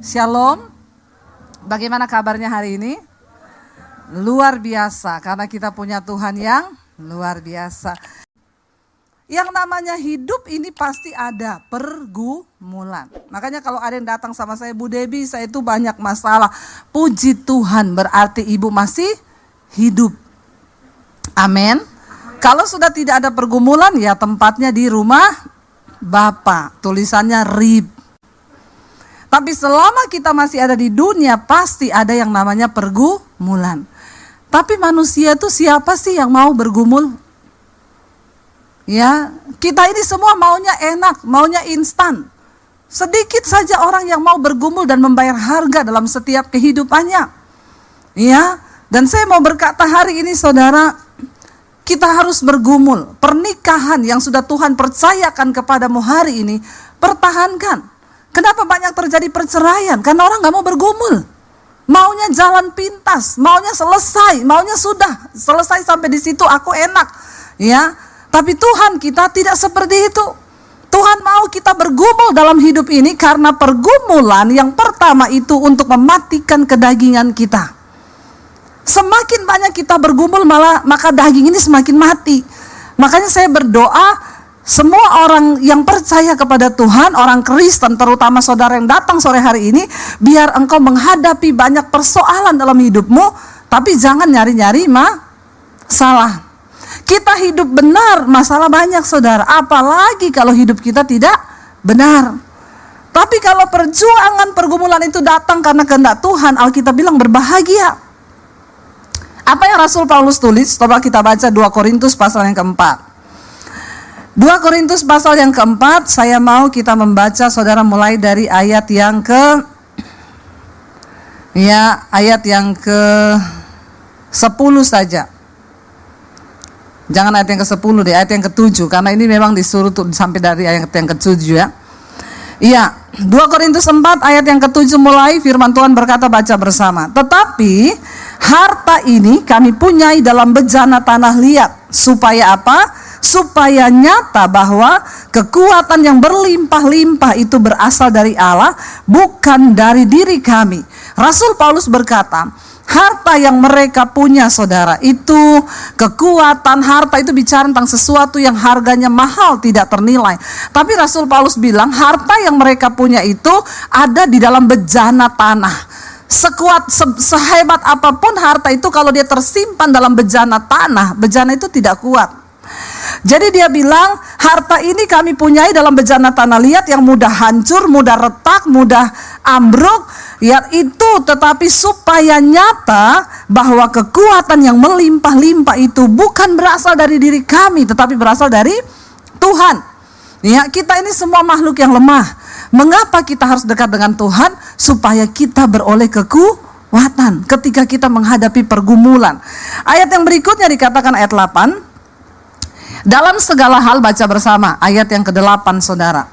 Shalom. Bagaimana kabarnya hari ini? Luar biasa, karena kita punya Tuhan yang luar biasa. Yang namanya hidup ini pasti ada pergumulan. Makanya kalau ada yang datang sama saya, Bu Debbie, saya itu banyak masalah. Puji Tuhan, berarti ibu masih hidup. Amin. Kalau sudah tidak ada pergumulan, ya tempatnya di rumah Bapa. Tulisannya rib. Tapi selama kita masih ada di dunia, pasti ada yang namanya pergumulan. Tapi manusia itu siapa sih yang mau bergumul? Ya, kita ini semua maunya enak, maunya instan. Sedikit saja orang yang mau bergumul dan membayar harga dalam setiap kehidupannya. Ya, dan saya mau berkata hari ini saudara, kita harus bergumul. Pernikahan yang sudah Tuhan percayakan kepadamu hari ini, pertahankan. Kenapa banyak terjadi perceraian? Karena orang gak mau bergumul. Maunya jalan pintas, maunya selesai, maunya sudah selesai sampai di situ aku enak. Ya, tapi Tuhan kita tidak seperti itu. Tuhan mau kita bergumul dalam hidup ini karena pergumulan yang pertama itu untuk mematikan kedagingan kita. Semakin banyak kita bergumul maka daging ini semakin mati. Makanya saya berdoa, semua orang yang percaya kepada Tuhan, orang Kristen, terutama saudara yang datang sore hari ini, biar engkau menghadapi banyak persoalan dalam hidupmu, tapi jangan nyari-nyari masalah. Kita hidup benar, masalah banyak saudara, apalagi kalau hidup kita tidak benar. Tapi kalau perjuangan pergumulan itu datang karena kehendak Tuhan, Alkitab bilang berbahagia. Apa yang Rasul Paulus tulis? Coba kita baca 2 Korintus pasal yang keempat. 2 Korintus pasal yang keempat, saya mau kita membaca saudara mulai dari ayat yang ke-10 saja. Jangan ayat yang ke-10 deh, ayat yang ke-7, karena ini memang disuruh sampai dari ayat yang ke-7 ya. Iya, 2 Korintus 4 ayat yang ke-7 mulai, firman Tuhan berkata, baca bersama. Tetapi harta ini kami punyai dalam bejana tanah liat, supaya apa? Supaya nyata bahwa kekuatan yang berlimpah-limpah itu berasal dari Allah, bukan dari diri kami. Rasul Paulus berkata, harta yang mereka punya saudara, itu kekuatan, harta itu bicara tentang sesuatu yang harganya mahal, tidak ternilai. Tapi Rasul Paulus bilang, harta yang mereka punya itu ada di dalam bejana tanah. Sehebat apapun harta itu, kalau dia tersimpan dalam bejana tanah, bejana itu tidak kuat. Jadi dia bilang, harta ini kami punyai dalam bejana tanah liat yang mudah hancur, mudah retak, mudah ambruk, ya itu, tetapi supaya nyata bahwa kekuatan yang melimpah-limpah itu bukan berasal dari diri kami, tetapi berasal dari Tuhan. Ya, kita ini semua makhluk yang lemah. Mengapa kita harus dekat dengan Tuhan? Supaya kita beroleh kekuatan ketika kita menghadapi pergumulan. Ayat yang berikutnya dikatakan ayat 8. Dalam segala hal, baca bersama ayat yang ke-8 saudara.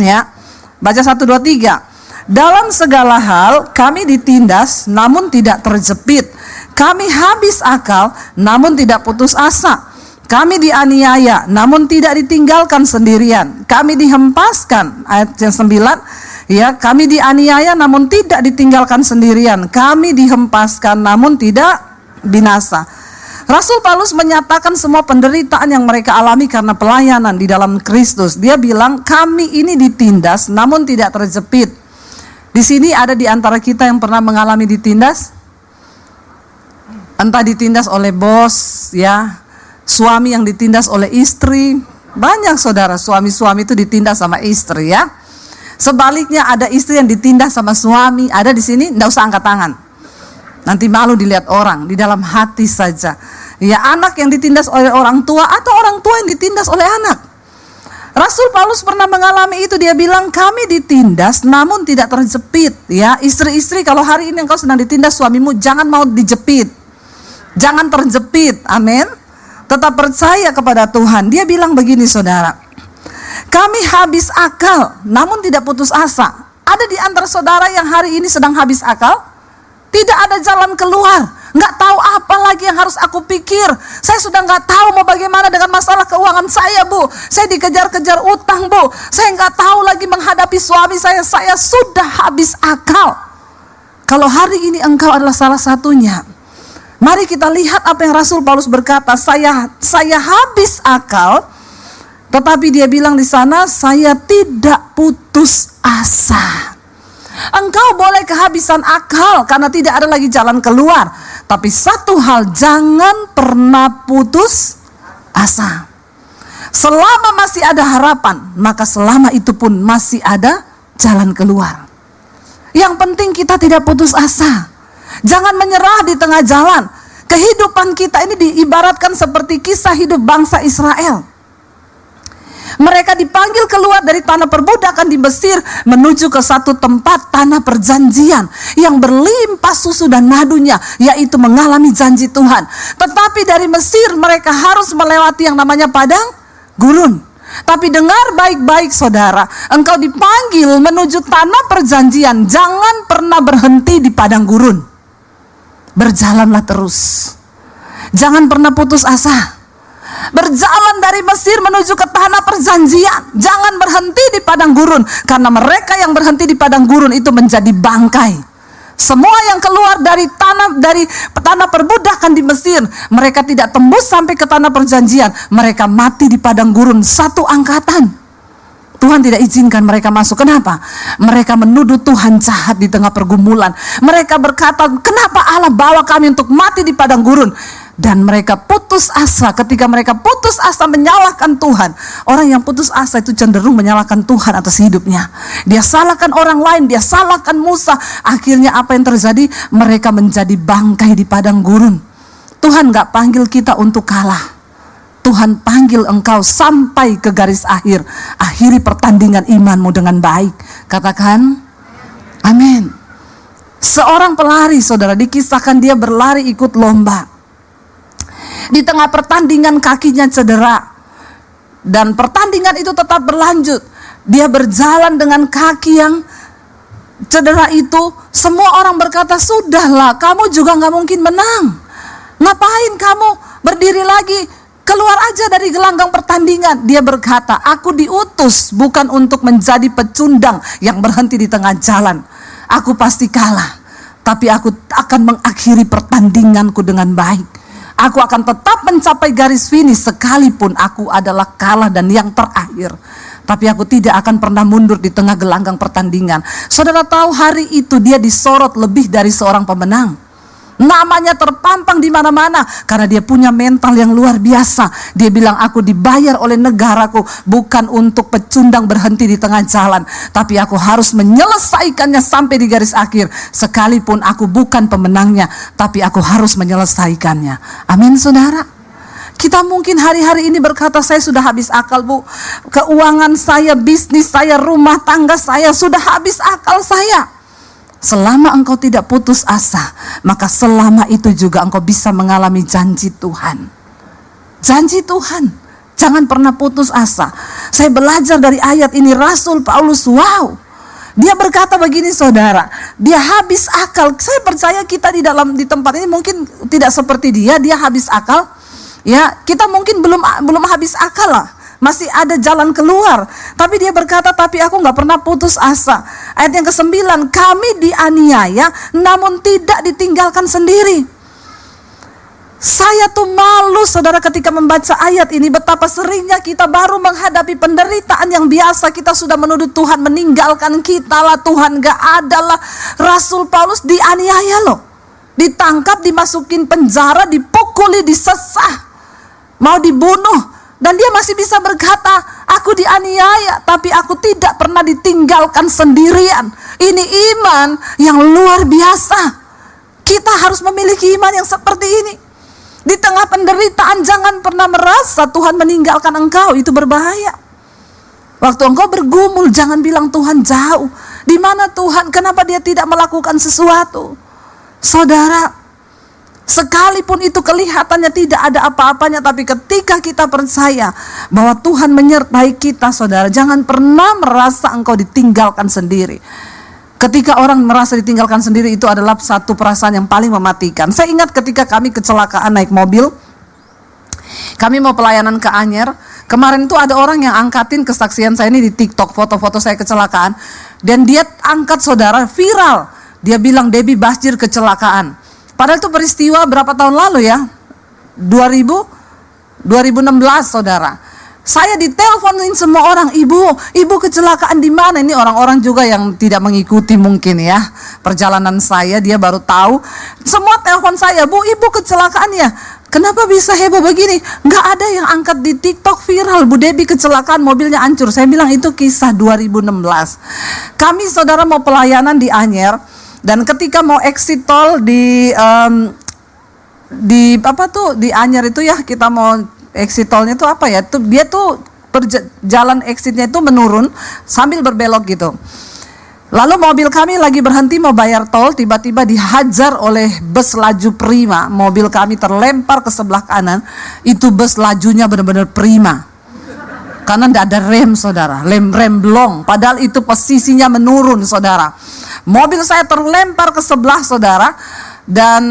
Ya, baca 1, 2, 3. Dalam segala hal kami ditindas namun tidak terjepit. Kami habis akal namun tidak putus asa. Kami dianiaya namun tidak ditinggalkan sendirian. Kami dihempaskan, ayat yang 9. Ya, kami dianiaya namun tidak ditinggalkan sendirian. Kami dihempaskan namun tidak binasa. Rasul Paulus menyatakan semua penderitaan yang mereka alami karena pelayanan di dalam Kristus. Dia bilang, kami ini ditindas namun tidak terjepit. Di sini ada di antara kita yang pernah mengalami ditindas? Entah ditindas oleh bos, ya, suami yang ditindas oleh istri. Banyak saudara, suami-suami itu ditindas sama istri ya. Sebaliknya ada istri yang ditindas sama suami. Ada di sini, enggak usah angkat tangan. Nanti malu dilihat orang, di dalam hati saja. Ya, anak yang ditindas oleh orang tua atau orang tua yang ditindas oleh anak. Rasul Paulus pernah mengalami itu. Dia bilang, kami ditindas namun tidak terjepit. Ya, istri-istri, kalau hari ini engkau sedang ditindas suamimu, jangan mau dijepit. Jangan terjepit. Amin. Tetap percaya kepada Tuhan. Dia bilang begini saudara, kami habis akal namun tidak putus asa. Ada di antara saudara yang hari ini sedang habis akal? Tidak ada jalan keluar. Nggak tahu apa lagi yang harus aku pikir. Saya sudah nggak tahu mau bagaimana dengan masalah keuangan saya, Bu. Saya dikejar-kejar utang, Bu. Saya nggak tahu lagi menghadapi suami saya sudah habis akal. Kalau hari ini engkau adalah salah satunya, mari kita lihat apa yang Rasul Paulus berkata, saya habis akal, tetapi dia bilang di sana, saya tidak putus asa. Engkau boleh kehabisan akal karena tidak ada lagi jalan keluar, tapi satu hal, jangan pernah putus asa. Selama masih ada harapan, maka selama itu pun masih ada jalan keluar. Yang penting kita tidak putus asa. Jangan menyerah di tengah jalan. Kehidupan kita ini diibaratkan seperti kisah hidup bangsa Israel. Mereka dipanggil keluar dari tanah perbudakan di Mesir menuju ke satu tempat tanah perjanjian yang berlimpah susu dan madunya, yaitu mengalami janji Tuhan. Tetapi dari Mesir mereka harus melewati yang namanya padang gurun. Tapi dengar baik-baik saudara, engkau dipanggil menuju tanah perjanjian, jangan pernah berhenti di padang gurun. Berjalanlah terus, jangan pernah putus asa. Berjalan dari Mesir menuju ke tanah perjanjian, jangan berhenti di padang gurun, karena mereka yang berhenti di padang gurun itu menjadi bangkai. Semua yang keluar dari tanah perbudakan di Mesir, mereka tidak tembus sampai ke tanah perjanjian, mereka mati di padang gurun satu angkatan. Tuhan tidak izinkan mereka masuk. Kenapa? Mereka menuduh Tuhan jahat di tengah pergumulan. Mereka berkata, kenapa Allah bawa kami untuk mati di padang gurun? Dan mereka putus asa. Ketika mereka putus asa menyalahkan Tuhan, orang yang putus asa itu cenderung menyalahkan Tuhan atas hidupnya. Dia salahkan orang lain, dia salahkan Musa. Akhirnya apa yang terjadi? Mereka menjadi bangkai di padang gurun. Tuhan gak panggil kita untuk kalah. Tuhan panggil engkau sampai ke garis akhir. Akhiri pertandingan imanmu dengan baik. Katakan amin. Seorang pelari, saudara, dikisahkan dia berlari ikut lomba. Di tengah pertandingan kakinya cedera, dan pertandingan itu tetap berlanjut. Dia berjalan dengan kaki yang cedera itu. Semua orang berkata, sudahlah, kamu juga gak mungkin menang. Ngapain kamu berdiri lagi? Keluar aja dari gelanggang pertandingan. Dia berkata, aku diutus bukan untuk menjadi pecundang yang berhenti di tengah jalan. Aku pasti kalah, tapi aku akan mengakhiri pertandinganku dengan baik. Aku akan tetap mencapai garis finish sekalipun aku adalah kalah dan yang terakhir. Tapi aku tidak akan pernah mundur di tengah gelanggang pertandingan. Saudara tahu hari itu dia disorot lebih dari seorang pemenang. Namanya terpampang di mana-mana karena dia punya mental yang luar biasa. Dia bilang, aku dibayar oleh negaraku bukan untuk pecundang berhenti di tengah jalan, tapi aku harus menyelesaikannya sampai di garis akhir. Sekalipun aku bukan pemenangnya, tapi aku harus menyelesaikannya. Amin saudara. Kita mungkin hari-hari ini berkata, saya sudah habis akal, Bu. Keuangan saya, bisnis saya, rumah tangga saya, sudah habis akal saya. Selama engkau tidak putus asa, maka selama itu juga engkau bisa mengalami janji Tuhan. Janji Tuhan, jangan pernah putus asa. Saya belajar dari ayat ini, Rasul Paulus, wow. Dia berkata begini saudara, dia habis akal. Saya percaya kita di tempat ini mungkin tidak seperti dia habis akal. Ya, kita mungkin belum habis akal lah. Masih ada jalan keluar. Tapi dia berkata, tapi aku gak pernah putus asa. Ayat yang ke-9, kami dianiaya namun tidak ditinggalkan sendiri. Saya tuh malu saudara ketika membaca ayat ini, betapa seringnya kita baru menghadapi penderitaan yang biasa, kita sudah menuduh Tuhan meninggalkan kita lah, Tuhan gak ada lah. Rasul Paulus dianiaya loh. Ditangkap, dimasukin penjara, dipukuli, disesah, mau dibunuh. Dan dia masih bisa berkata, aku dianiaya, tapi aku tidak pernah ditinggalkan sendirian. Ini iman yang luar biasa. Kita harus memiliki iman yang seperti ini. Di tengah penderitaan jangan pernah merasa Tuhan meninggalkan engkau, itu berbahaya. Waktu engkau bergumul jangan bilang Tuhan jauh. Di mana Tuhan? Kenapa dia tidak melakukan sesuatu? Saudara, sekalipun itu kelihatannya tidak ada apa-apanya, tapi ketika kita percaya bahwa Tuhan menyertai kita, saudara, jangan pernah merasa engkau ditinggalkan sendiri. Ketika orang merasa ditinggalkan sendiri, itu adalah satu perasaan yang paling mematikan. Saya ingat ketika kami kecelakaan naik mobil, kami mau pelayanan ke Anyer. Kemarin tuh ada orang yang angkatin kesaksian saya ini di TikTok, foto-foto saya kecelakaan. Dan dia angkat, saudara, viral. Dia bilang Debbie Basjir kecelakaan. Padahal itu peristiwa berapa tahun lalu ya? 2016, saudara. Saya diteleponin semua orang, ibu kecelakaan di mana? Ini orang-orang juga yang tidak mengikuti mungkin ya perjalanan saya, dia baru tahu. Semua telepon saya, ibu kecelakaan ya. Kenapa bisa heboh begini? Nggak ada yang angkat di TikTok viral, Bu Debbie kecelakaan, mobilnya hancur. Saya bilang itu kisah 2016. Kami, saudara, mau pelayanan di Anyer, dan ketika mau exit tol di Anyer itu ya, kita mau exit tolnya itu apa ya? Dia tuh jalan exitnya itu menurun sambil berbelok gitu. Lalu mobil kami lagi berhenti mau bayar tol, tiba-tiba dihajar oleh bus laju prima. Mobil kami terlempar ke sebelah kanan. Itu bus lajunya benar-benar prima. Karena tidak ada rem, saudara. Rem blong. Padahal itu posisinya menurun, saudara. Mobil saya terlempar ke sebelah, saudara. Dan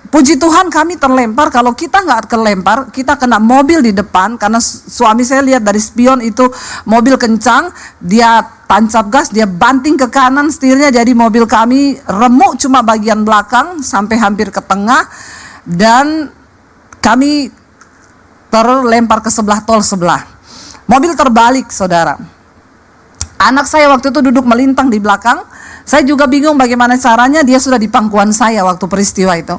puji Tuhan kami terlempar. Kalau kita nggak kelempar, kita kena mobil di depan. Karena suami saya lihat dari spion itu mobil kencang, dia tancap gas, dia banting ke kanan setirnya. Jadi mobil kami remuk cuma bagian belakang sampai hampir ke tengah. Dan kami terlempar ke sebelah tol sebelah. Mobil terbalik, saudara. Anak saya waktu itu duduk melintang di belakang. Saya juga bingung bagaimana caranya, dia sudah di pangkuan saya waktu peristiwa itu.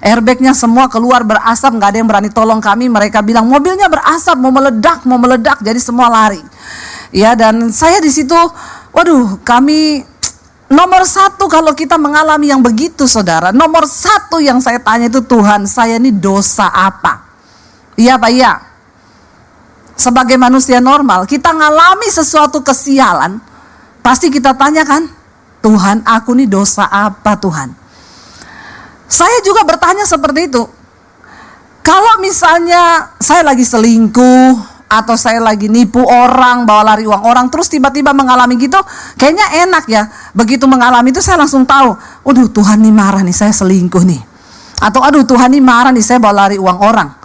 Airbagnya semua keluar berasap, nggak ada yang berani tolong kami. Mereka bilang mobilnya berasap, mau meledak, jadi semua lari. Ya, dan saya di situ, waduh, kami nomor satu kalau kita mengalami yang begitu, saudara. Nomor satu yang saya tanya itu, Tuhan, saya ini dosa apa? Iya Pak, iya. Sebagai manusia normal, kita ngalami sesuatu kesialan, pasti kita tanyakan, Tuhan, aku ini dosa apa Tuhan? Saya juga bertanya seperti itu. Kalau misalnya saya lagi selingkuh, atau saya lagi nipu orang, bawa lari uang orang, terus tiba-tiba mengalami gitu, kayaknya enak ya. Begitu mengalami itu saya langsung tahu, aduh Tuhan nih marah nih, saya selingkuh nih. Atau aduh Tuhan nih marah nih, saya bawa lari uang orang.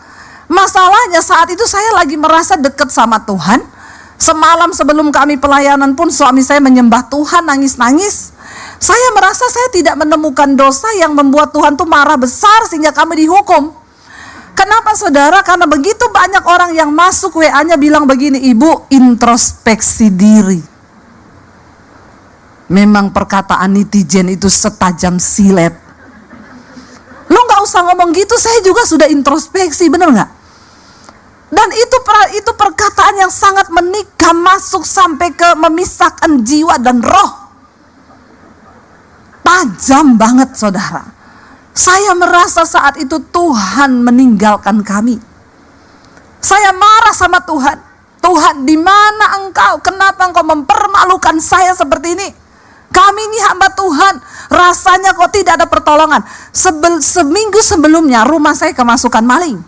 Masalahnya saat itu saya lagi merasa dekat sama Tuhan. Semalam sebelum kami pelayanan pun suami saya menyembah Tuhan, nangis-nangis. Saya merasa saya tidak menemukan dosa yang membuat Tuhan tuh marah besar sehingga kami dihukum. Kenapa saudara? Karena begitu banyak orang yang masuk WA-nya bilang begini, ibu introspeksi diri. Memang perkataan netizen itu setajam silet. Lo gak usah ngomong gitu, saya juga sudah introspeksi, bener gak? Dan itu perkataan yang sangat menikam, masuk sampai ke memisahkan jiwa dan roh. Tajam banget saudara. Saya merasa saat itu Tuhan meninggalkan kami. Saya marah sama Tuhan. Tuhan, di mana engkau? Kenapa engkau mempermalukan saya seperti ini? Kami ini hamba Tuhan. Rasanya kok tidak ada pertolongan. Seminggu sebelumnya rumah saya kemasukan maling.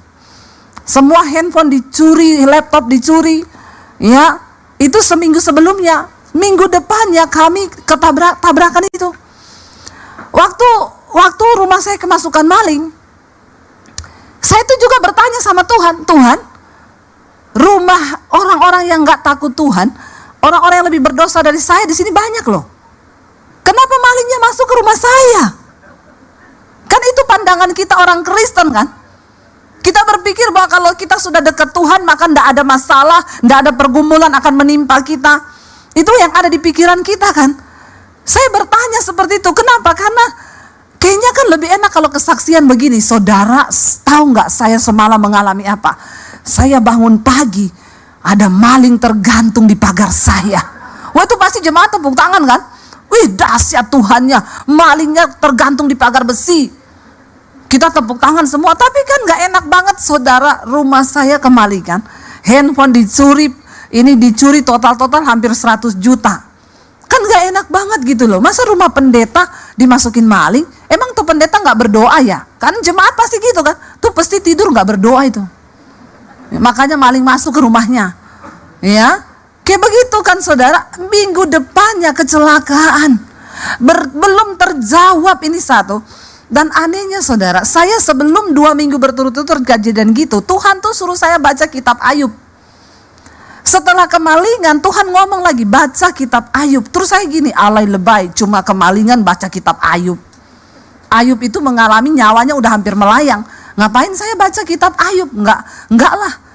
Semua handphone dicuri, laptop dicuri. Ya, itu seminggu sebelumnya. Minggu depannya kami tabrakan itu. Waktu rumah saya kemasukan maling, saya itu juga bertanya sama Tuhan, Tuhan, rumah orang-orang yang nggak takut Tuhan, orang-orang yang lebih berdosa dari saya di sini banyak loh. Kenapa malingnya masuk ke rumah saya? Kan itu pandangan kita orang Kristen kan? Kita berpikir bahwa kalau kita sudah dekat Tuhan maka tidak ada masalah, tidak ada pergumulan akan menimpa kita. Itu yang ada di pikiran kita kan. Saya bertanya seperti itu. Kenapa? Karena kayaknya kan lebih enak kalau kesaksian begini. Saudara, tahu nggak saya semalam mengalami apa? Saya bangun pagi, ada maling tergantung di pagar saya. Wah, itu pasti jemaat tepuk tangan kan? Wih, dahsyat Tuhannya, malingnya tergantung di pagar besi. Kita tepuk tangan semua, tapi kan gak enak banget saudara, rumah saya kemalingan, handphone dicuri, ini dicuri total hampir 100 juta. Kan gak enak banget gitu loh, masa rumah pendeta dimasukin maling? Emang tuh pendeta gak berdoa ya? Kan jemaat pasti gitu kan, tuh pasti tidur gak berdoa itu. Makanya maling masuk ke rumahnya. Ya, kayak begitu kan saudara, minggu depannya kecelakaan. belum terjawab ini satu. Dan anehnya saudara, saya sebelum 2 minggu berturut-turut kejadian gitu, Tuhan tuh suruh saya baca kitab Ayub. Setelah kemalingan, Tuhan ngomong lagi, baca kitab Ayub. Terus saya gini, alay lebay, cuma kemalingan baca kitab Ayub. Ayub itu mengalami nyawanya udah hampir melayang. Ngapain saya baca kitab Ayub? Enggak lah.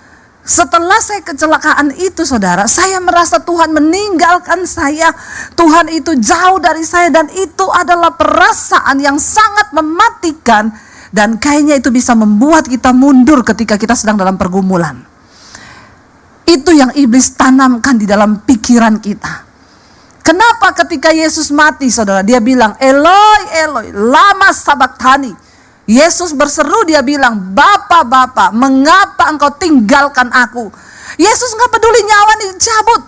Setelah saya kecelakaan itu saudara, saya merasa Tuhan meninggalkan saya. Tuhan itu jauh dari saya, dan itu adalah perasaan yang sangat mematikan. Dan kayaknya itu bisa membuat kita mundur ketika kita sedang dalam pergumulan. Itu yang iblis tanamkan di dalam pikiran kita. Kenapa ketika Yesus mati saudara, dia bilang, Eloi, Eloi, lama sabachthani. Yesus berseru, dia bilang, Bapa, Bapa, mengapa engkau tinggalkan aku? Yesus gak peduli nyawa dicabut.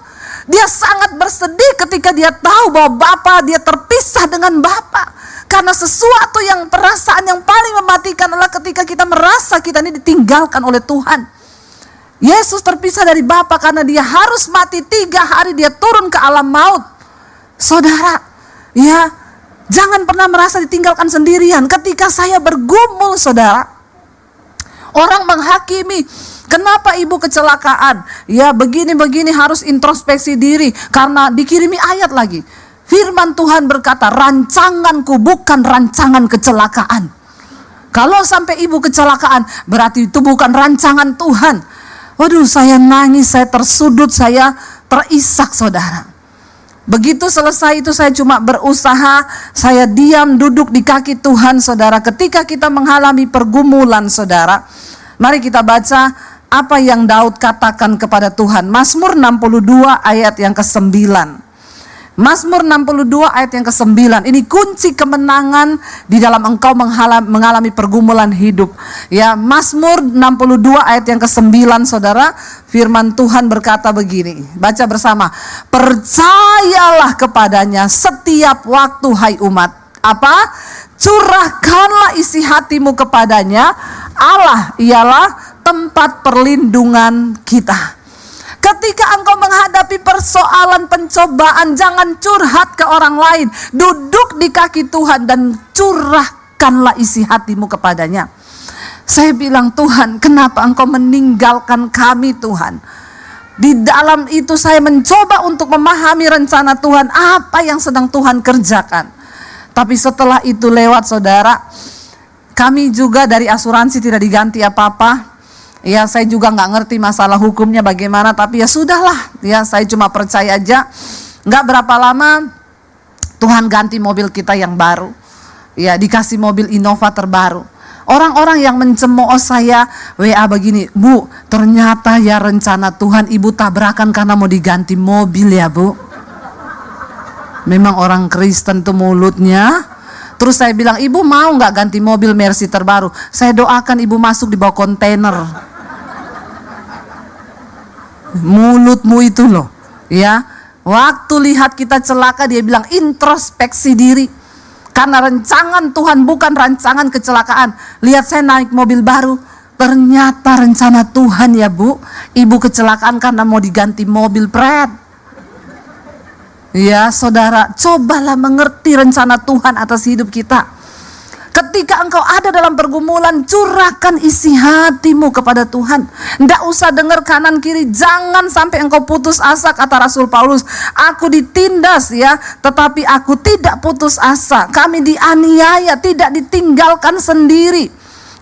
Dia sangat bersedih ketika dia tahu bahwa Bapa, dia terpisah dengan Bapa. Karena sesuatu yang perasaan yang paling mematikan adalah ketika kita merasa kita ini ditinggalkan oleh Tuhan. Yesus terpisah dari Bapa karena dia harus mati 3 hari, dia turun ke alam maut. Saudara, ya, jangan pernah merasa ditinggalkan sendirian. Ketika saya bergumul saudara, orang menghakimi, kenapa ibu kecelakaan? Ya begini-begini, harus introspeksi diri. Karena dikirimi ayat lagi. Firman Tuhan berkata, rancanganku bukan rancangan kecelakaan. Kalau sampai ibu kecelakaan, berarti itu bukan rancangan Tuhan. Waduh, saya nangis, saya tersudut, saya terisak saudara. Begitu selesai itu saya cuma berusaha, saya diam duduk di kaki Tuhan saudara. Ketika kita mengalami pergumulan saudara, mari kita baca apa yang Daud katakan kepada Tuhan. Mazmur 62 ayat yang ke-9. Mazmur 62 ayat yang ke-9. Ini kunci kemenangan di dalam engkau mengalami pergumulan hidup. Ya, Mazmur 62 ayat yang ke-9 saudara, firman Tuhan berkata begini. Baca bersama. Percayalah kepadanya setiap waktu hai umat. Apa? Curahkanlah isi hatimu kepadanya. Allah ialah tempat perlindungan kita. Ketika engkau menghadapi persoalan pencobaan, jangan curhat ke orang lain. Duduk di kaki Tuhan dan curahkanlah isi hatimu kepadanya. Saya bilang, Tuhan, kenapa engkau meninggalkan kami Tuhan? Di dalam itu saya mencoba untuk memahami rencana Tuhan, apa yang sedang Tuhan kerjakan. Tapi setelah itu lewat saudara, kami juga dari asuransi tidak diganti apa-apa. Ya, saya juga nggak ngerti masalah hukumnya bagaimana, tapi ya sudahlah. Ya, saya cuma percaya aja. Nggak berapa lama Tuhan ganti mobil kita yang baru. Ya, dikasih mobil Innova terbaru. Orang-orang yang mencemooh saya WA begini, Bu, ternyata ya rencana Tuhan ibu tabrakan karena mau diganti mobil ya Bu. Memang orang Kristen tuh mulutnya. Terus saya bilang, ibu mau nggak ganti mobil Mercy terbaru? Saya doakan ibu masuk di bawah kontainer. Mulutmu itu loh, ya. Waktu lihat kita celaka dia bilang introspeksi diri. Karena rancangan Tuhan bukan rancangan kecelakaan. Lihat saya naik mobil baru, ternyata rencana Tuhan ya Bu. Ibu kecelakaan karena mau diganti mobil pret. Ya saudara, cobalah mengerti rencana Tuhan atas hidup kita. Ketika engkau ada dalam pergumulan, curahkan isi hatimu kepada Tuhan. Tidak usah dengar kanan kiri, jangan sampai engkau putus asa, kata Rasul Paulus. Aku ditindas ya, tetapi aku tidak putus asa. Kami dianiaya, tidak ditinggalkan sendiri.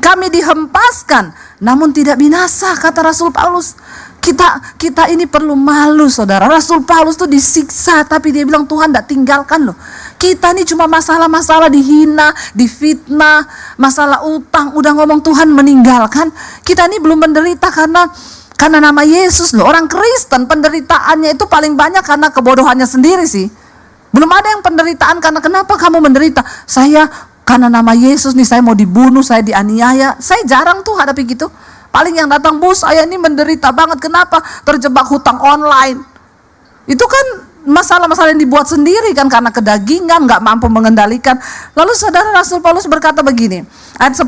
Kami dihempaskan, namun tidak binasa, kata Rasul Paulus. Kita ini perlu malu saudara. Rasul Paulus tuh disiksa, tapi dia bilang Tuhan tidak tinggalkan loh. Kita ini cuma masalah-masalah dihina, difitnah, masalah utang, udah ngomong Tuhan meninggalkan. Kita ini belum menderita karena nama Yesus loh. Orang Kristen penderitaannya itu paling banyak karena kebodohannya sendiri sih. Belum ada yang penderitaan karena kenapa kamu menderita? Saya karena nama Yesus nih, saya mau dibunuh, saya dianiaya. Saya jarang tuh hadapi gitu. Paling yang datang, Bu, saya ini menderita banget. Kenapa? Terjebak hutang online. Itu kan masalah-masalah yang dibuat sendiri kan, karena kedagingan, gak mampu mengendalikan. Lalu saudara, Rasul Paulus berkata begini, ayat 10,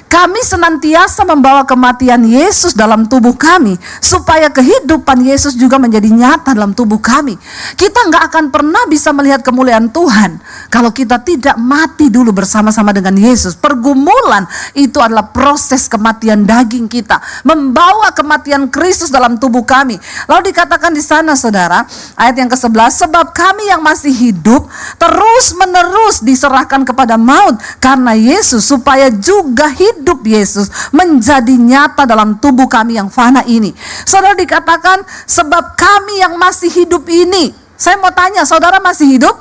Kami senantiasa membawa kematian Yesus dalam tubuh kami, supaya kehidupan Yesus juga menjadi nyata dalam tubuh kami. Kita nggak akan pernah bisa melihat kemuliaan Tuhan kalau kita tidak mati dulu bersama-sama dengan Yesus. Pergumulan itu adalah proses kematian daging kita, membawa kematian Kristus dalam tubuh kami. Lalu dikatakan di sana, saudara, ayat yang ke-11, sebab kami yang masih hidup terus menerus diserahkan kepada maut karena Yesus, supaya juga hidup Yesus menjadi nyata dalam tubuh kami yang fana ini. Saudara, dikatakan sebab kami yang masih hidup ini. Saya mau tanya, saudara masih hidup?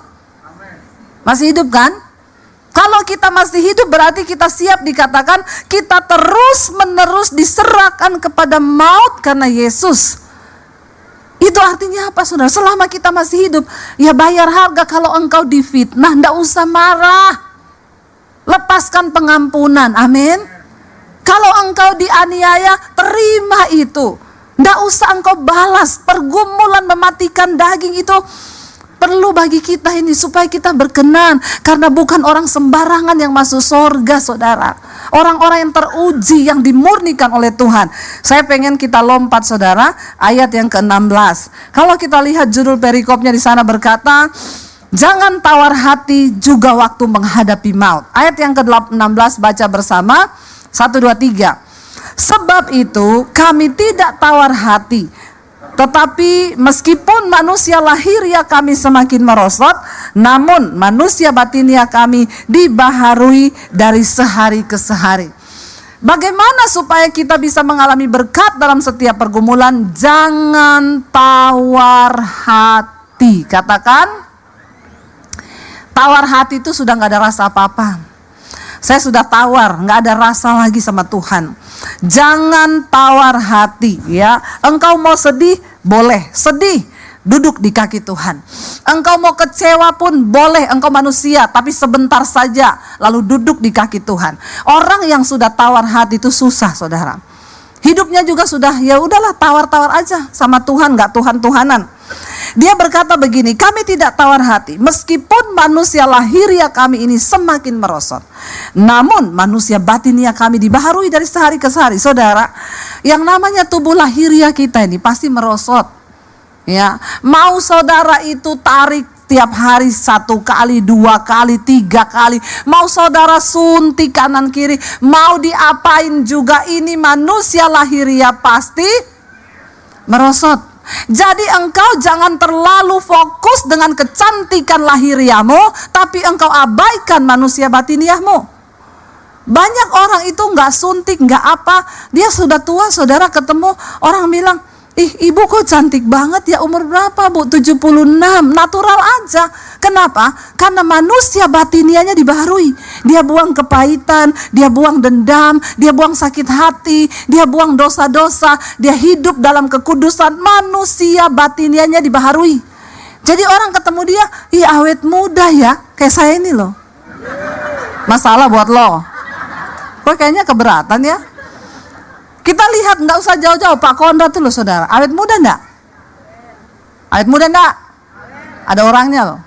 Masih hidup kan? Kalau kita masih hidup berarti kita siap, dikatakan kita terus menerus diserahkan kepada maut karena Yesus. Itu artinya apa, saudara? Selama kita masih hidup, ya bayar harga. Kalau engkau difitnah, ndak usah marah. Lepaskan pengampunan, amin. Kalau engkau dianiaya, terima itu. Nggak usah engkau balas. Pergumulan mematikan daging itu perlu bagi kita ini, supaya kita berkenan. Karena bukan orang sembarangan yang masuk surga, saudara. Orang-orang yang teruji, yang dimurnikan oleh Tuhan. Saya pengen kita lompat, saudara, ayat yang ke-16. Kalau kita lihat judul perikopnya di sana berkata, jangan tawar hati juga waktu menghadapi maut. Ayat yang ke-16 baca bersama. 1, 2, 3. Sebab itu kami tidak tawar hati, tetapi meskipun manusia lahiriah kami semakin merosot, namun manusia batiniah kami dibaharui dari sehari ke sehari. Bagaimana supaya kita bisa mengalami berkat dalam setiap pergumulan? Jangan tawar hati. Katakan, tawar hati itu sudah gak ada rasa apa-apa. Saya sudah tawar, gak ada rasa lagi sama Tuhan. Jangan tawar hati, ya. Engkau mau sedih, boleh sedih, duduk di kaki Tuhan. Engkau mau kecewa pun boleh, engkau manusia, tapi sebentar saja, lalu duduk di kaki Tuhan. Orang yang sudah tawar hati itu susah, saudara. Hidupnya juga sudah, ya udahlah, tawar-tawar aja sama Tuhan, gak Tuhan-Tuhanan. Dia berkata begini, kami tidak tawar hati, meskipun manusia lahiriah kami ini semakin merosot, namun manusia batiniah kami dibaharui dari sehari ke sehari. Saudara, yang namanya tubuh lahiriah kita ini pasti merosot, ya. Mau saudara itu tarik tiap hari 1 kali, 2 kali, 3 kali, mau saudara suntik kanan kiri, mau diapain juga, ini manusia lahiriah pasti merosot. Jadi engkau jangan terlalu fokus dengan kecantikan lahiriahmu, tapi engkau abaikan manusia batiniahmu. Banyak orang itu gak suntik, gak apa, dia sudah tua, saudara, ketemu orang bilang, ih ibu kok cantik banget ya, umur berapa bu? 76, natural aja. Kenapa? Karena manusia batiniahnya dibaharui. Dia buang kepahitan, dia buang dendam, dia buang sakit hati, dia buang dosa-dosa, dia hidup dalam kekudusan. Manusia batiniahnya dibaharui. Jadi orang ketemu dia, ih awet muda ya, kayak saya ini loh. Masalah buat lo. Kok kayaknya keberatan ya? Kita lihat, nggak usah jauh-jauh, Pak Konrad tuh loh, saudara. Awet muda enggak? Awet muda enggak? Ada orangnya loh.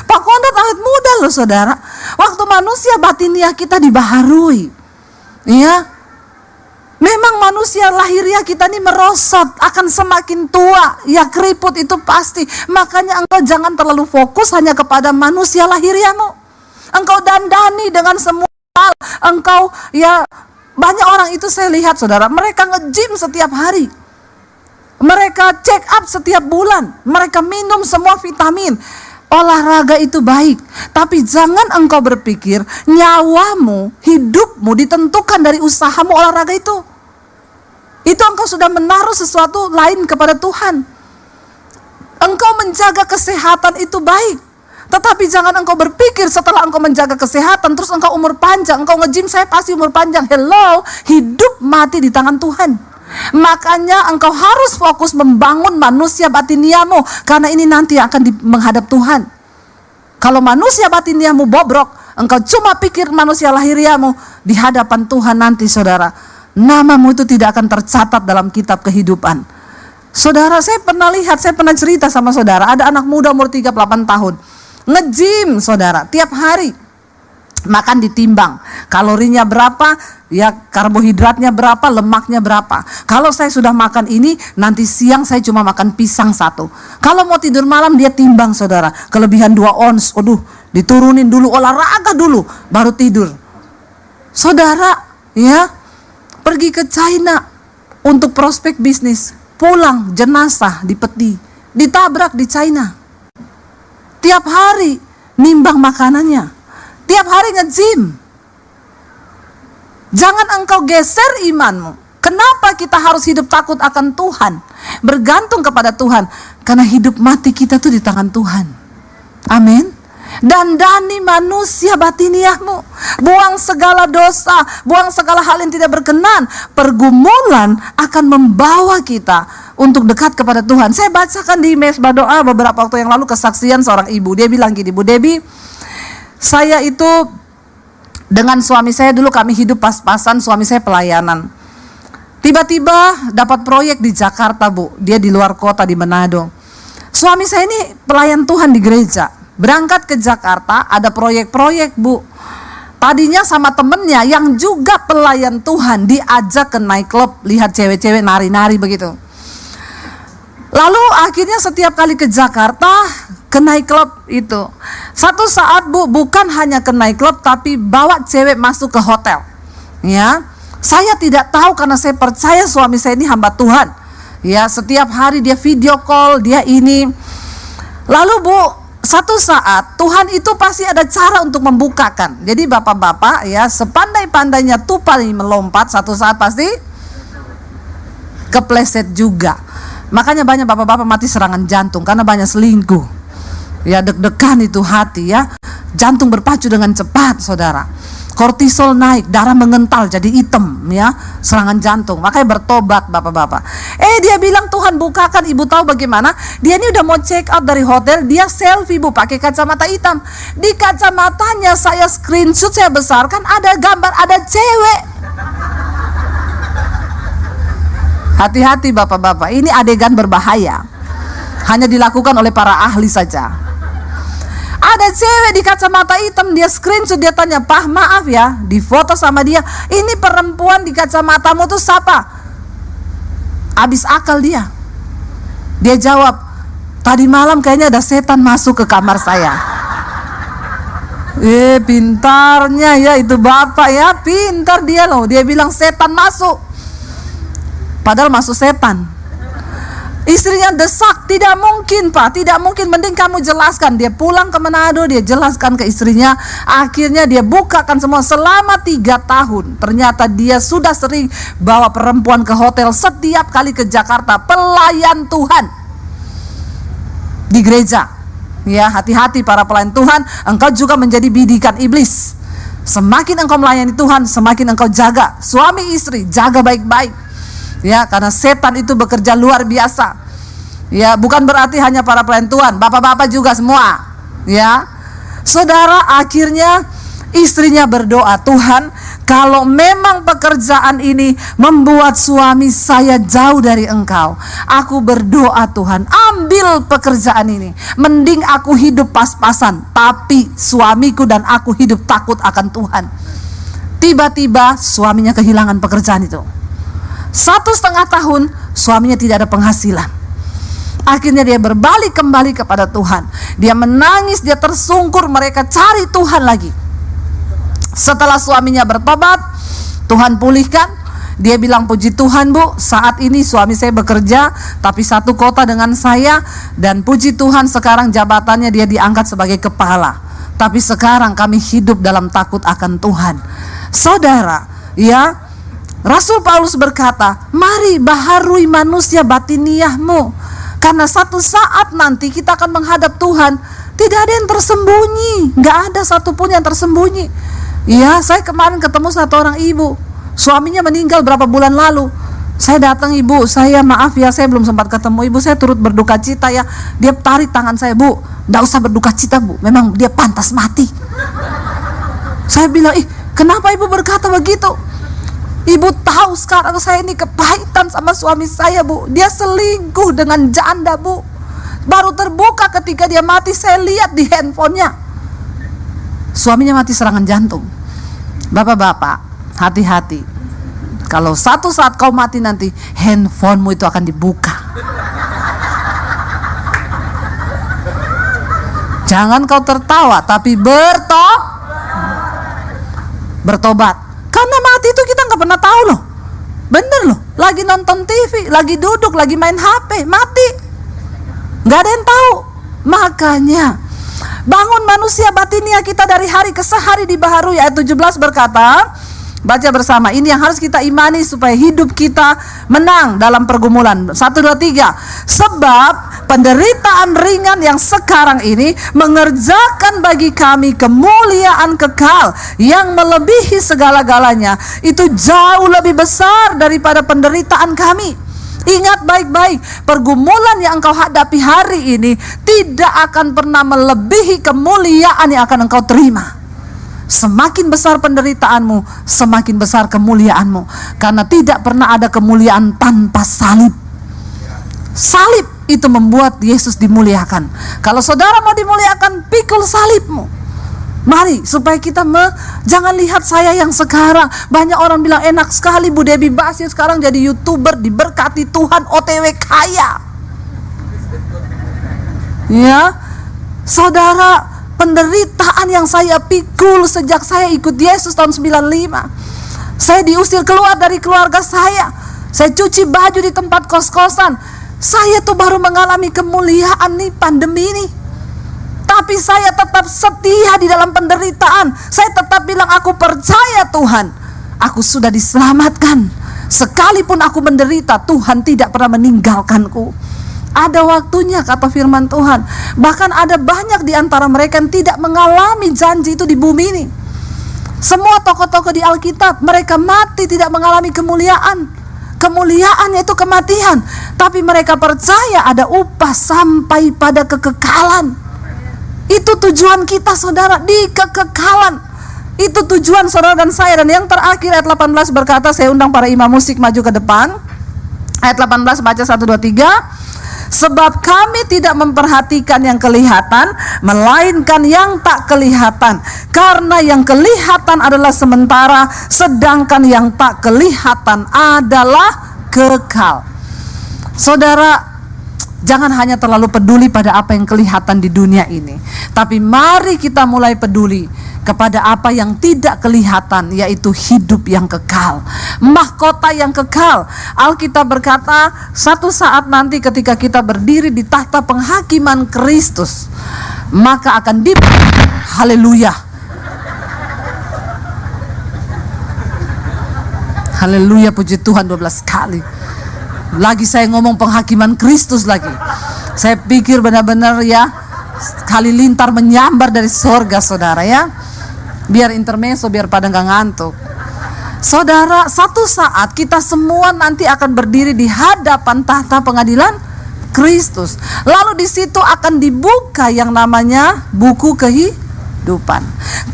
Pak Konrad awet muda loh, saudara. Waktu manusia batiniah kita dibaharui, ya. Memang manusia lahiriah kita ini merosot, akan semakin tua, ya keriput itu pasti. Makanya engkau jangan terlalu fokus hanya kepada manusia lahiriahmu. Engkau dandani dengan semua hal. Engkau, ya, banyak orang itu saya lihat, saudara, mereka nge-gym setiap hari. Mereka check up setiap bulan. Mereka minum semua vitamin. Olahraga itu baik, tapi jangan engkau berpikir nyawamu, hidupmu ditentukan dari usahamu olahraga itu. Itu engkau sudah menaruh sesuatu lain kepada Tuhan. Engkau menjaga kesehatan itu baik, tetapi jangan engkau berpikir setelah engkau menjaga kesehatan terus engkau umur panjang, engkau nge-gym saya pasti umur panjang. Hello, hidup mati di tangan Tuhan. Makanya engkau harus fokus membangun manusia batiniahmu, karena ini nanti akan menghadap Tuhan. Kalau manusia batiniahmu bobrok, engkau cuma pikir manusia lahiriahmu, di hadapan Tuhan nanti, saudara, namamu itu tidak akan tercatat dalam kitab kehidupan. Saudara, saya pernah lihat, saya pernah cerita sama saudara, ada anak muda umur 38 tahun nge-gym, saudara, tiap hari. Makan ditimbang, kalorinya berapa, ya karbohidratnya berapa, lemaknya berapa. Kalau saya sudah makan ini, nanti siang saya cuma makan pisang 1. Kalau mau tidur malam dia timbang saudara, kelebihan 2 ons, aduh diturunin dulu, olahraga dulu, baru tidur. Saudara, ya pergi ke China untuk prospek bisnis, pulang jenazah di peti, ditabrak di China. Tiap hari nimbang makanannya. Tiap hari nge-gym. Jangan engkau geser imanmu. Kenapa kita harus hidup takut akan Tuhan? Bergantung kepada Tuhan. Karena hidup mati kita tuh di tangan Tuhan. Amin. Dandani manusia batiniahmu. Buang segala dosa. Buang segala hal yang tidak berkenan. Pergumulan akan membawa kita untuk dekat kepada Tuhan. Saya bacakan di mesbah doa beberapa waktu yang lalu kesaksian seorang ibu. Dia bilang gini, Bu Debbie, saya itu dengan suami saya dulu kami hidup pas-pasan, suami saya pelayanan. Tiba-tiba dapat proyek di Jakarta, Bu. Dia di luar kota di Manado. Suami saya ini pelayan Tuhan di gereja. Berangkat ke Jakarta, ada proyek-proyek, Bu. Tadinya sama temennya yang juga pelayan Tuhan, diajak ke nightclub, lihat cewek-cewek nari-nari begitu. Lalu akhirnya setiap kali ke Jakarta, ke nightclub itu. Satu saat, Bu, bukan hanya ke nightclub tapi bawa cewek masuk ke hotel. Ya. Saya tidak tahu karena saya percaya suami saya ini hamba Tuhan. Ya, setiap hari dia video call, dia ini. Lalu, Bu, satu saat Tuhan itu pasti ada cara untuk membukakan. Jadi bapak-bapak ya, sepandai-pandainya tupai melompat, satu saat pasti kepleset juga. Makanya banyak bapak-bapak mati serangan jantung karena banyak selingkuh. Ya, deg-degan itu hati ya. Jantung berpacu dengan cepat, saudara. Kortisol naik, darah mengental jadi hitam ya, serangan jantung. Makanya bertobat bapak-bapak. Dia bilang Tuhan bukakan. Ibu tahu bagaimana? Dia ini udah mau check out dari hotel, dia selfie, Bu, pakai kacamata hitam. Di kacamatanya saya screenshot, saya besarkan, ada gambar, ada cewek. Hati-hati bapak-bapak, ini adegan berbahaya. Hanya dilakukan oleh para ahli saja. Ada cewek di kacamata hitam, dia screenshot, dia tanya, "Pak, maaf ya," di foto sama dia, "ini perempuan di kacamatamu tuh siapa?" Habis akal dia. Dia jawab, "Tadi malam kayaknya ada setan masuk ke kamar saya." Pintarnya ya itu bapak ya, pintar dia loh. Dia bilang setan masuk, padahal masuk setan. Istrinya desak, "Tidak mungkin, Pak, tidak mungkin, mending kamu jelaskan." Dia pulang ke Manado, dia jelaskan ke istrinya. Akhirnya dia bukakan semua. Selama 3 tahun ternyata dia sudah sering bawa perempuan ke hotel setiap kali ke Jakarta. Pelayan Tuhan di gereja. Ya, hati-hati para pelayan Tuhan, engkau juga menjadi bidikan iblis. Semakin engkau melayani Tuhan, semakin engkau jaga suami istri, jaga baik-baik. Ya, karena setan itu bekerja luar biasa. Ya, bukan berarti hanya para pelayan Tuhan, bapak-bapak juga semua. Ya. Saudara, akhirnya istrinya berdoa, "Tuhan, kalau memang pekerjaan ini membuat suami saya jauh dari Engkau, aku berdoa Tuhan, ambil pekerjaan ini. Mending aku hidup pas-pasan, tapi suamiku dan aku hidup takut akan Tuhan." Tiba-tiba suaminya kehilangan pekerjaan itu. 1,5 tahun suaminya tidak ada penghasilan. Akhirnya dia berbalik kembali kepada Tuhan. Dia menangis, dia tersungkur, mereka cari Tuhan lagi. Setelah suaminya bertobat, Tuhan pulihkan. Dia bilang, "Puji Tuhan, Bu, saat ini suami saya bekerja tapi satu kota dengan saya, dan puji Tuhan sekarang jabatannya dia diangkat sebagai kepala. Tapi sekarang kami hidup dalam takut akan Tuhan." Saudara, ya, Rasul Paulus berkata, "Mari baharui manusia batiniahmu, karena satu saat nanti kita akan menghadap Tuhan. Tidak ada yang tersembunyi, gak ada satupun yang tersembunyi." Ya, saya kemarin ketemu satu orang ibu, suaminya meninggal berapa bulan lalu. Saya datang, "Ibu, saya maaf ya, saya belum sempat ketemu ibu, saya turut berduka cita ya." Dia tarik tangan saya, "Bu, gak usah berduka cita, Bu, memang dia pantas mati." Saya bilang, "Kenapa ibu berkata begitu?" "Ibu tahu sekarang saya ini kepahitan sama suami saya, Bu. Dia selingkuh dengan janda, Bu. Baru terbuka ketika dia mati, saya lihat di handphonenya." suaminya mati serangan jantung. Bapak-bapak, hati-hati. Kalau satu saat kau mati nanti, handphonemu itu akan dibuka. Jangan kau tertawa, tapi bertobat. Karena mati itu kita nggak pernah tahu loh. Bener loh, lagi nonton TV, lagi duduk, lagi main HP, mati. Nggak ada yang tahu. Makanya bangun manusia batinia kita dari hari ke hari dibaharui. Ayat 17 berkata, baca bersama, ini yang harus kita imani supaya hidup kita menang dalam pergumulan. 1, 2, 3. Sebab penderitaan ringan yang sekarang ini mengerjakan bagi kami kemuliaan kekal yang melebihi segala-galanya. Itu jauh lebih besar daripada penderitaan kami. Ingat baik-baik, pergumulan yang engkau hadapi hari ini tidak akan pernah melebihi kemuliaan yang akan engkau terima. Semakin besar penderitaanmu, semakin besar kemuliaanmu. Karena tidak pernah ada kemuliaan tanpa salib. Salib itu membuat Yesus dimuliakan. Kalau saudara mau dimuliakan, pikul salibmu. Mari, supaya kita jangan lihat saya yang sekarang. Banyak orang bilang enak sekali Bu Debbie Basir sekarang jadi YouTuber, diberkati Tuhan, OTW kaya. Ya, saudara, penderitaan yang saya pikul sejak saya ikut Yesus tahun 95. Saya diusir keluar dari keluarga saya. Saya cuci baju di tempat kos-kosan. Saya tuh baru mengalami kemuliaan nih pandemi ini. Tapi saya tetap setia di dalam penderitaan. Saya tetap bilang aku percaya Tuhan. Aku sudah diselamatkan. Sekalipun aku menderita, Tuhan tidak pernah meninggalkanku. Ada waktunya kata firman Tuhan. Bahkan ada banyak di antara mereka yang tidak mengalami janji itu di bumi ini. Semua tokoh-tokoh di Alkitab, mereka mati tidak mengalami kemuliaan. Kemuliaannya itu kematian. Tapi mereka percaya ada upah sampai pada kekekalan. Itu tujuan kita saudara, di kekekalan. Itu tujuan saudara dan saya. Dan yang terakhir ayat 18 berkata, saya undang para imam musik maju ke depan. Ayat 18 baca 1, 2, 3. Sebab kami tidak memperhatikan yang kelihatan, melainkan yang tak kelihatan. Karena yang kelihatan adalah sementara, sedangkan yang tak kelihatan adalah kekal. Saudara, jangan hanya terlalu peduli pada apa yang kelihatan di dunia ini, tapi mari kita mulai peduli kepada apa yang tidak kelihatan, yaitu hidup yang kekal, mahkota yang kekal. Alkitab berkata, satu saat nanti ketika kita berdiri di tahta penghakiman Kristus, maka akan haleluya, haleluya, puji Tuhan 12 kali. Lagi saya ngomong penghakiman Kristus lagi. Saya pikir benar-benar ya, halilintar menyambar dari sorga saudara ya. Biar intermezzo, biar pada nggak ngantuk. Saudara, satu saat kita semua nanti akan berdiri di hadapan tahta pengadilan Kristus. Lalu di situ akan dibuka yang namanya buku kehidupan.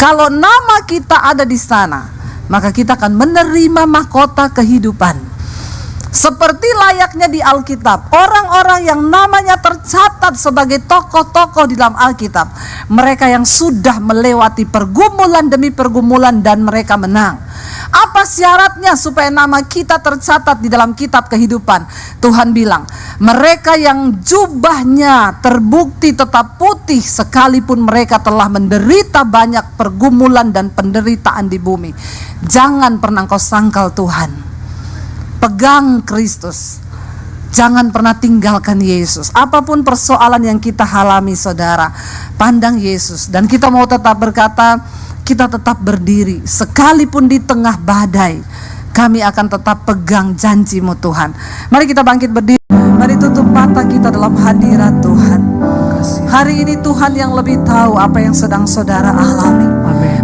Kalau nama kita ada di sana, maka kita akan menerima mahkota kehidupan. Seperti layaknya di Alkitab, orang-orang yang namanya tercatat sebagai tokoh-tokoh di dalam Alkitab, mereka yang sudah melewati pergumulan demi pergumulan dan mereka menang. Apa syaratnya supaya nama kita tercatat di dalam kitab kehidupan? Tuhan bilang, mereka yang jubahnya terbukti tetap putih sekalipun mereka telah menderita banyak pergumulan dan penderitaan di bumi. Jangan pernah kau sangkal Tuhan. Pegang Kristus. Jangan pernah tinggalkan Yesus. Apapun persoalan yang kita alami saudara, pandang Yesus. Dan kita mau tetap berkata, kita tetap berdiri. Sekalipun di tengah badai, kami akan tetap pegang janji-Mu Tuhan. Mari kita bangkit berdiri. Mari tutup mata kita dalam hadirat Tuhan. Hari ini Tuhan yang lebih tahu apa yang sedang saudara alami.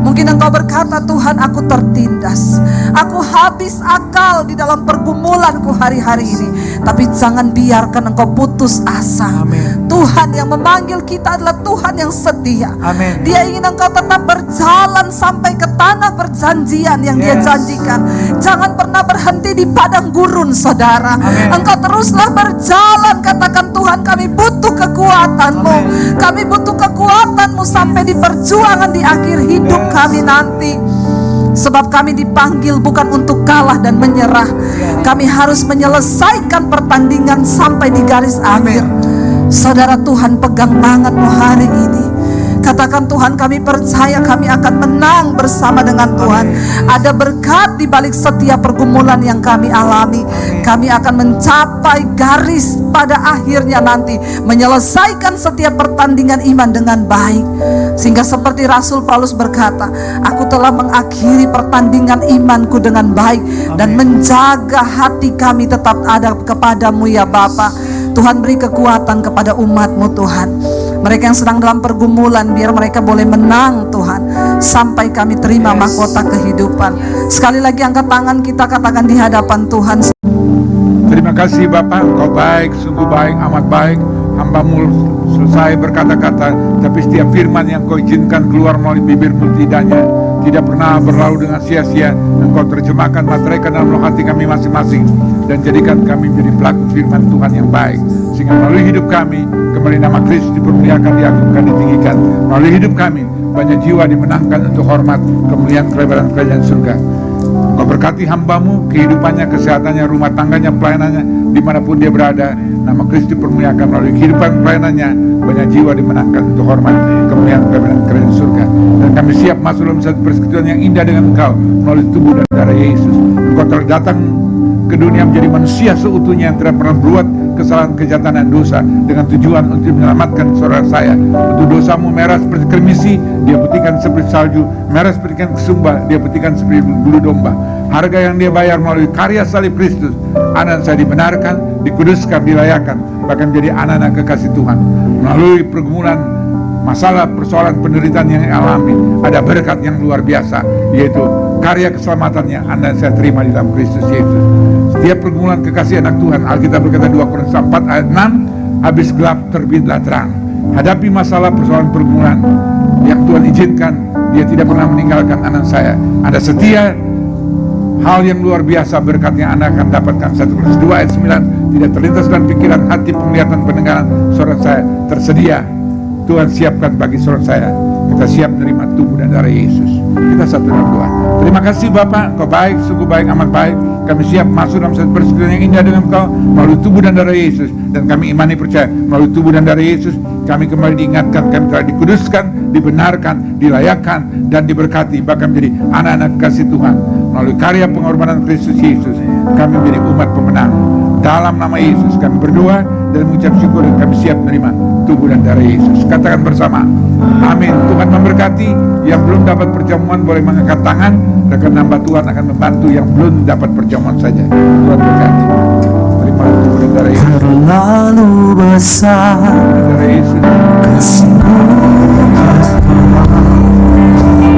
Mungkin engkau berkata, Tuhan aku tertindas, aku habis akal di dalam pergumulanku hari-hari ini. Tapi jangan biarkan engkau putus asa. Amen. Tuhan yang memanggil kita adalah Tuhan yang setia. Amen. Dia ingin engkau tetap berjalan sampai ke tanah perjanjian yang Dia janjikan. Jangan pernah berhenti di padang gurun saudara. Amen. Engkau teruslah berjalan. Katakan, Tuhan kami butuh kekuatan-Mu. Kami butuh kekuatan-Mu sampai di perjuangan di akhir hidup hidup kami nanti. Sebab kami dipanggil bukan untuk kalah dan menyerah. Kami harus menyelesaikan pertandingan sampai di garis akhir. Saudara, Tuhan pegang tanganmu hari ini. Katakan, Tuhan, kami percaya kami akan menang bersama dengan Tuhan. Ada berkat di balik setiap pergumulan yang kami alami. Kami akan mencapai garis pada akhirnya nanti, menyelesaikan setiap pertandingan iman dengan baik. Sehingga seperti Rasul Paulus berkata, aku telah mengakhiri pertandingan imanku dengan baik dan menjaga hati kami tetap ada kepadamu ya Bapa. Tuhan, beri kekuatan kepada umat-Mu Tuhan. Mereka yang sedang dalam pergumulan, biar mereka boleh menang Tuhan, sampai kami terima mahkota kehidupan. Sekali lagi angkat tangan kita, katakan di hadapan Tuhan. Terima kasih Bapak, Engkau baik, sungguh baik, amat baik. Hamba-Mu selesai berkata-kata, tapi setiap firman yang Kau izinkan keluar melalui bibir-Mu tidak pernah berlalu dengan sia-sia. Engkau terjemahkan, materaikan dalam hati kami masing-masing, dan jadikan kami menjadi pelaku firman Tuhan yang baik, sehingga melalui hidup kami kembali nama Kristus dipermuliakan, diagungkan, ditinggikan. Melalui hidup kami banyak jiwa dimenangkan untuk hormat kemuliaan kerajaan surga. Kau berkati hamba-Mu, kehidupannya, kesehatannya, rumah tangganya, pelayanannya, dimanapun dia berada. Nama Kristus dipermuliakan melalui kehidupan pelayanannya. Banyak jiwa dimenangkan untuk hormat kemuliaan kerajaan surga. Dan kami siap masuk dalam satu persekutuan yang indah dengan Engkau melalui tubuh dan darah Yesus. Engkau telah datang ke dunia menjadi manusia seutuhnya yang tidak pernah berbuat kesalahan, kejahatan, dan dosa, dengan tujuan untuk menyelamatkan saudara saya. Untuk dosamu merah seperti kermisi, dia putihkan seperti salju. Merah seperti ikan kesumba, dia putihkan seperti bulu domba. Harga yang dia bayar melalui karya salib Kristus, anak saya dibenarkan, dikuduskan, dilayakkan, bahkan menjadi anak-anak kekasih Tuhan. Melalui pergumulan, masalah, persoalan, penderitaan yang alami, ada berkat yang luar biasa, yaitu karya keselamatan yang Anda saya terima di dalam Kristus Yesus. Setiap pergumulan kekasih anak Tuhan, Alkitab berkata 2 Korintus 4 ayat 6, habis gelap terbitlah terang. Hadapi masalah, persoalan, pergumulan yang Tuhan izinkan, dia tidak pernah meninggalkan anak saya. Anda setia, hal yang luar biasa berkat yang Anda akan dapatkan. 1 Korintus 2 ayat 9, tidak terlintas dalam pikiran, hati, penglihatan, pendengaran saudara saya tersedia. Tuhan siapkan bagi saudara saya. Kita siap menerima tubuh dan darah Yesus. Kita satu dalam doa. Terima kasih Bapak, Kau baik, sungguh baik, amat baik. Kami siap masuk dalam satu persekutuan yang indah dengan Kau melalui tubuh dan darah Yesus. Dan kami imani percaya melalui tubuh dan darah Yesus kami kembali diingatkan, kami telah dikuduskan, dibenarkan, dilayakkan, dan diberkati, bahkan menjadi anak-anak kasih Tuhan. Melalui karya pengorbanan Kristus Yesus kami menjadi umat pemenang. Dalam nama Yesus kami berdoa dan mengucap syukur, dan kami siap menerima tubuh dan darah Yesus. Katakan bersama, amin. Tuhan memberkati. Yang belum dapat perjamuan boleh mengangkat tangan. Rekan hamba Tuhan akan membantu yang belum dapat perjamuan saja. Tuhan berkati. Terima tubuh dan darah Yesus. Terlalu besar Darah Yesus. kasih-Mu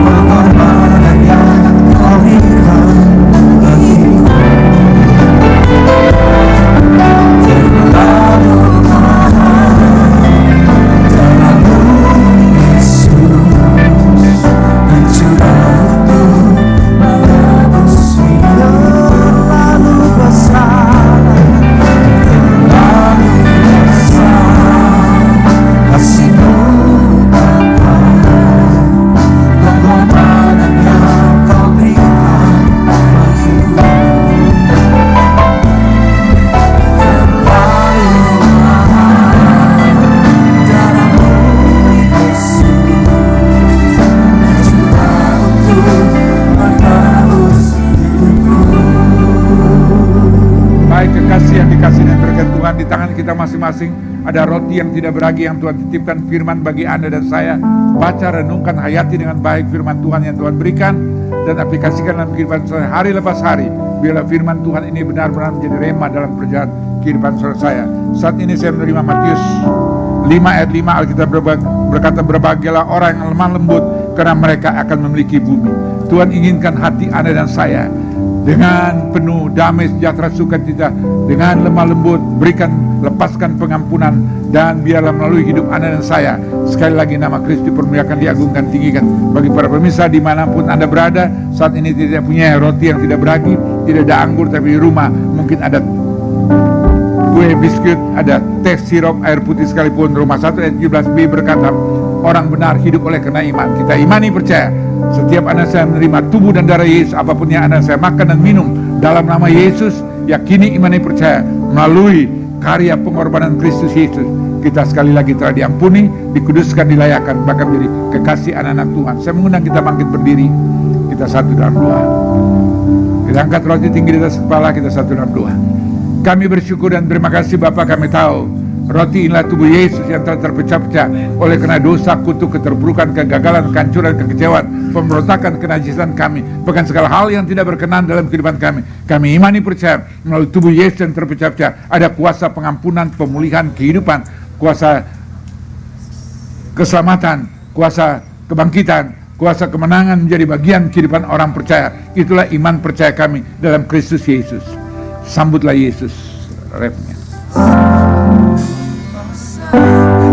pengorbanan yang Kau berikan bagiku. Terlalu mahal darah-Mu Yesus, mencurah untuk menebusku. Terlalu besar, terlalu besar kasih-Mu Bapa, pengorbanan yang Kau berikan bagiku. Terlalu mahal darah-Mu Yesus, mencurah untuk menebus hidupku. Baik kekasih yang dikasih dan berkat Tuhan, di tangan kita masing-masing ada roti yang tidak beragi yang Tuhan titipkan firman bagi Anda dan saya. Baca, renungkan, hayati dengan baik firman Tuhan yang Tuhan berikan, dan aplikasikan dalam kehidupan saya hari lepas hari. Biarlah firman Tuhan ini benar-benar menjadi rema dalam perjalanan kehidupan saudara saya. Saat ini saya menerima Matius 5 ayat 5, Alkitab berkata, berbahagialah orang yang lemah lembut, karena mereka akan memiliki bumi. Tuhan inginkan hati Anda dan saya dengan penuh damai, sejahtera, sukacita, dengan lemah lembut, lepaskan pengampunan, dan biarlah melalui hidup Anda dan saya, sekali lagi nama Kristus dipermuliakan, diagungkan, tinggikan. Bagi para pemirsa dimanapun Anda berada, saat ini tidak punya roti yang tidak beragi, tidak ada anggur, tapi di rumah mungkin ada kue, biskuit, ada teh, sirup, air putih sekalipun. Roma 1 ayat 17b berkata, orang benar hidup oleh karena iman. Kita imani percaya setiap anak saya menerima tubuh dan darah Yesus, apapun yang anak saya makan dan minum dalam nama Yesus, yakini imani percaya melalui karya pengorbanan Kristus Yesus, kita sekali lagi telah diampuni, dikuduskan, dilayakkan, bahkan menjadi kekasih anak-anak Tuhan. Saya mengundang kita bangkit berdiri, kita satu dalam doa. Kita angkat roti tinggi di atas kepala, kita satu dalam doa. Kami bersyukur dan terima kasih Bapa, kami tahu roti inilah tubuh Yesus yang telah terpecah-pecah oleh karena dosa, kutuk, keterpurukan, kegagalan, kehancuran, kekecewaan, pemberontakan, kenajisan kami, bahkan segala hal yang tidak berkenan dalam kehidupan kami. Kami imani percaya melalui tubuh Yesus yang terpecah-pecah ada kuasa pengampunan, pemulihan, kehidupan, kuasa keselamatan, kuasa kebangkitan, kuasa kemenangan menjadi bagian kehidupan orang percaya. Itulah iman percaya kami dalam Kristus Yesus. Sambutlah Yesus, refnya.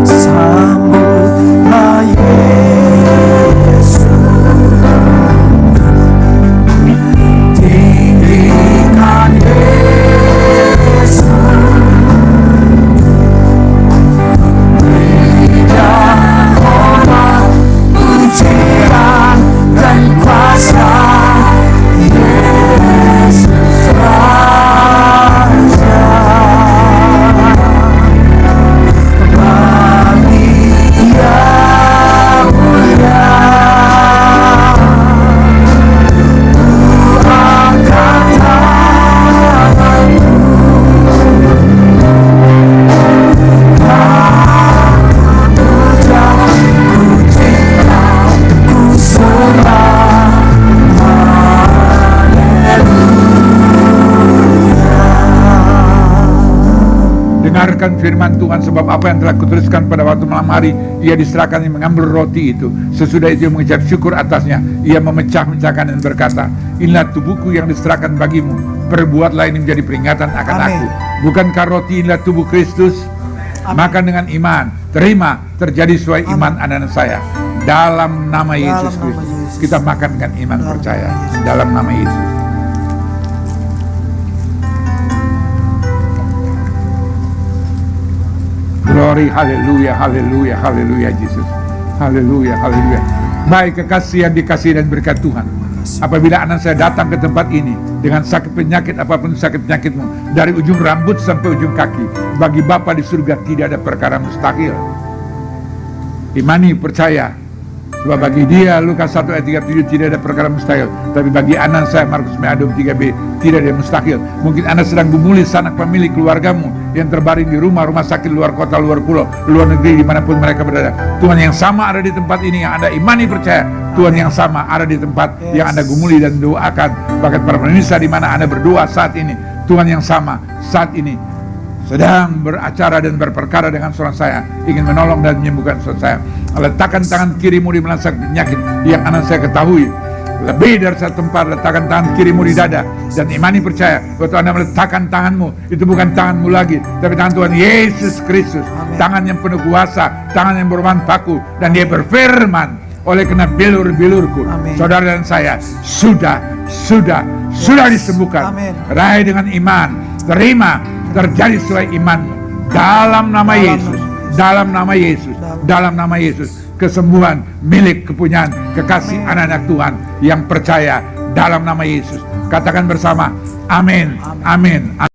Sambutlah Yesus, tinggikan Yesus, berikan hormat, pujian dan kuasa Yesus Raja. Dengarkan firman Tuhan, sebab apa yang telah kutuliskan pada waktu malam hari, ia diserahkan yang mengambil roti itu. Sesudah itu ia mengucap syukur atasnya, ia memecah-mecahkan dan berkata, inilah tubuhku yang diserahkan bagimu, perbuatlah ini menjadi peringatan akan Amin. aku. Bukankah roti inilah tubuh Kristus? Makan dengan iman, terima, terjadi sesuai iman anak-anak saya. Dalam nama Yesus nama Kristus, Yesus. kita makan dengan iman Dalam percaya. nama Yesus. Dalam nama Yesus. Glory, haleluya, haleluya, haleluya Yesus. Haleluya, haleluya. Baik kekasih yang dikasihi dan berkat Tuhan. Apabila anak saya datang ke tempat ini dengan sakit penyakit, apapun sakit penyakitmu, dari ujung rambut sampai ujung kaki, bagi Bapa di surga tidak ada perkara mustahil. Imani, percaya, sebab bagi dia Lukas 1 ayat 37 tidak ada perkara mustahil. Tapi bagi anak saya Markus Meadum 3b tidak ada mustahil. Mungkin Anda sedang gumuli sanak pemilik keluargamu yang terbaring di rumah sakit, luar kota, luar pulau, luar negeri, dimanapun mereka berada. Tuhan yang sama ada di tempat ini yang Anda imani percaya. Tuhan yang sama ada di tempat yang Anda gumuli dan doakan. Bahkan para pemirsa di mana Anda berdoa saat ini, Tuhan yang sama saat ini sedang beracara dan berperkara dengan saudara saya, ingin menolong dan menyembuhkan saudara saya. Letakkan tangan kirimu di melangsak penyakit yang anak saya ketahui. Lebih dari satu tempat, letakkan tangan kirimu di dada dan imani percaya waktu Anda meletakkan tanganmu, itu bukan tanganmu lagi, tapi tangan Tuhan Yesus Kristus. Tangan yang penuh kuasa, tangan yang bermanfaat paku, dan dia berfirman, oleh karena bilur-bilurku, Amin. saudara dan saya sudah disembuhkan. Amin. Raih dengan iman, terima, terjadi sesuai imanmu. Dalam nama Yesus, dalam nama Yesus, dalam nama Yesus, kesembuhan milik kepunyaan kekasih anak-anak Tuhan yang percaya dalam nama Yesus. Katakan bersama, amin, amin.